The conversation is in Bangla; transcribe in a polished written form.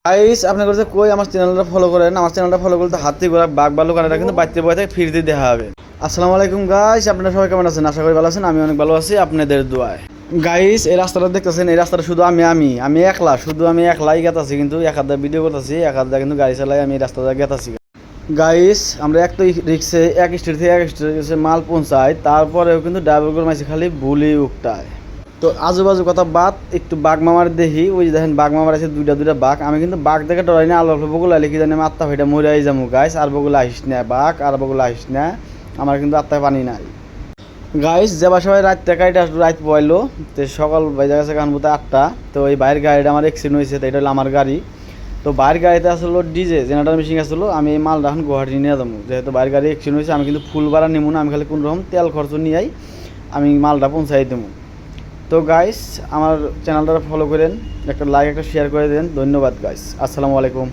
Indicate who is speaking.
Speaker 1: গাইস আপনার কাছে কই আমার চ্যানেলটা ফলো করেন। আমার চ্যানেলটা ফলো করতে হাতি ঘোড়া বাঘ ভাল্লুক এটা কিন্তু বাড়িতে বয়ে থেকে ফ্রিতে দেওয়া হবে। আসসালামু আলাইকুম গাইস, আপনারা সবাই কেমন আছেন? আশা করি ভালো আছেন। আমি অনেক ভালো আছি আপনাদের দোয়ায়। গাইস এই রাস্তাটা দেখতেছেন, এই রাস্তাটা শুধু আমি একলা, শুধু আমি একলাই গেতাছি, কিন্তু এক হাতে ভিডিও করতেছি, এক হাতে কিন্তু গাড়ি চালাই আমি এই রাস্তাটা গেতাছি। গাইস আমরা এক তো রিক্সে এক স্ট্রিট থেকে এক স্ট্রিটে মাল পৌঁছাই, তারপরেও কিন্তু ড্রাইভার করে মাইছে খালি ভুলি উকটায়। তো আজুবাজু কথা বাদ, একটু বাঘ মামার দেখি। ওই যে দেখেন বাঘ মামার আছে দুইটা বাঘ। আমি কিন্তু বাঘ দেখে ডরাই না, আলো বগুলো আইলে কি জানি আমি আত্মা ভাইটা মরে যাবো গাইস। আর বগুলো আসিস না বাঘ, আর বগুলো আসিস না, আমার কিন্তু আত্মায় পানি নাই গাইস। যাবার সবাই রাত থেকে এটা রাত পয়লো, তো সকাল বাজে গেছে কারণ বোধ 8টা। তো এই বাইরের গাড়িটা আমার অ্যাক্সিডেন্ট হয়েছে, তো এটা হলো আমার গাড়ি। তো বাইরের গাড়িতে আসলো ডিজে জেনারেটার মেশিন আসলো। আমি এই মালটা এখন গুয়াহাটি নিয়ে যাবো, যেহেতু বাইরের গাড়ি অ্যাক্সিডেন্ট হয়েছে। আমি কিন্তু ফুল ভাড়া নেবো না, আমি খালি কোনো রকম তেল খরচ নিয়েই আমি মালটা পৌঁছাই দেবো। তো গাইস আমার চ্যানেলটা ফলো করেন, একটা লাইক একটা শেয়ার করে দেন। ধন্যবাদ গাইস, আসসালামু আলাইকুম।